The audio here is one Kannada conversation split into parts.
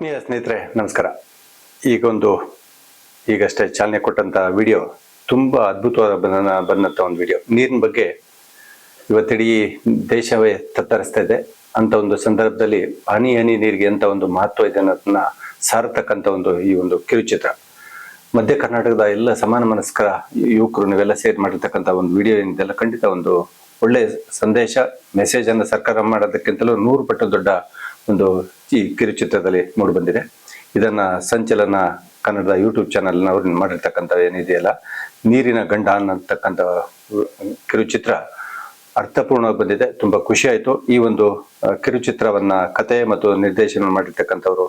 ಆತ್ಮೀಯ ಸ್ನೇಹಿತರೆ ನಮಸ್ಕಾರ. ಈಗಷ್ಟೇ ಚಾಲನೆ ಕೊಟ್ಟಂತ ವಿಡಿಯೋ ತುಂಬಾ ಅದ್ಭುತವಾದ ಬಂದಂತ ಒಂದು ವಿಡಿಯೋ. ನೀರಿನ ಬಗ್ಗೆ ಇವತ್ತಿಡೀ ದೇಶವೇ ತತ್ತರಿಸ್ತಾ ಇದೆ ಅಂತ ಒಂದು ಸಂದರ್ಭದಲ್ಲಿ ಹನಿ ಹನಿ ನೀರಿಗೆ ಅಂತ ಒಂದು ಮಹತ್ವ ಇದೆ ಅನ್ನೋದನ್ನ ಸಾರತಕ್ಕಂಥ ಈ ಒಂದು ಕಿರುಚಿತ್ರ. ಮಧ್ಯ ಕರ್ನಾಟಕದ ಎಲ್ಲ ಸಮಾನ ಮನಸ್ಕರ ಯುವಕರು ನೀವೆಲ್ಲ ಸೇರ್ ಮಾಡಿರ್ತಕ್ಕಂಥ ಒಂದು ವಿಡಿಯೋ ಏನಿದೆಲ್ಲ ಖಂಡಿತ ಒಂದು ಒಳ್ಳೆ ಸಂದೇಶ, ಮೆಸೇಜ್ ಅನ್ನು ಸರ್ಕಾರ ಮಾಡೋದಕ್ಕಿಂತಲೂ 100 ಪಟ್ಟು ದೊಡ್ಡ ಒಂದು ಈ ಕಿರುಚಿತ್ರದಲ್ಲಿ ಮೂಡಿ ಬಂದಿದೆ. ಇದನ್ನ ಸಂಚಲನ ಕನ್ನಡದ ಯೂಟ್ಯೂಬ್ ಚಾನಲ್ ನವರು ಮಾಡಿರ್ತಕ್ಕಂಥ ಏನಿದೆಯಲ್ಲ, ನೀರಿನ ಗಂಡ ಅನ್ನತಕ್ಕಂಥ ಕಿರುಚಿತ್ರ ಅರ್ಥಪೂರ್ಣವಾಗಿ ಬಂದಿದೆ. ತುಂಬಾ ಖುಷಿ ಆಯ್ತು. ಈ ಒಂದು ಕಿರುಚಿತ್ರವನ್ನ ಕತೆ ಮತ್ತು ನಿರ್ದೇಶನ ಮಾಡಿರ್ತಕ್ಕಂಥವ್ರು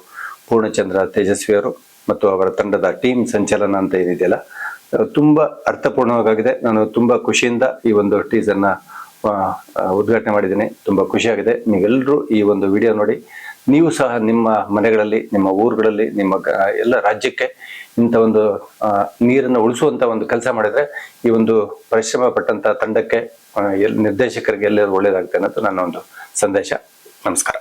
ಪೂರ್ಣಚಂದ್ರ ತೇಜಸ್ವಿಯವರು ಮತ್ತು ಅವರ ತಂಡದ ಟೀಮ್ ಸಂಚಲನ ಅಂತ ಏನಿದೆಯಲ್ಲ, ತುಂಬಾ ಅರ್ಥಪೂರ್ಣವಾಗಿದೆ. ನಾನು ತುಂಬಾ ಖುಷಿಯಿಂದ ಈ ಒಂದು ಟೀಸರ್ನ ಉದ್ಘಾಟನೆ ಮಾಡಿದ್ದೀನಿ. ತುಂಬಾ ಖುಷಿಯಾಗಿದೆ. ನೀವೆಲ್ಲರೂ ಈ ಒಂದು ವಿಡಿಯೋ ನೋಡಿ, ನೀವು ಸಹ ನಿಮ್ಮ ಮನೆಗಳಲ್ಲಿ, ನಿಮ್ಮ ಊರುಗಳಲ್ಲಿ, ನಿಮ್ಮ ಎಲ್ಲ ರಾಜ್ಯಕ್ಕೆ ಇಂಥ ಒಂದು ನೀರನ್ನು ಉಳಿಸುವಂತ ಒಂದು ಕೆಲಸ ಮಾಡಿದ್ರೆ ಈ ಒಂದು ಪರಿಶ್ರಮ ಪಟ್ಟಂತ ತಂಡಕ್ಕೆ, ನಿರ್ದೇಶಕರಿಗೆ ಎಲ್ಲರೂ ಒಳ್ಳೇದಾಗುತ್ತೆ ಅನ್ನೋದು ನನ್ನ ಒಂದು ಸಂದೇಶ. ನಮಸ್ಕಾರ.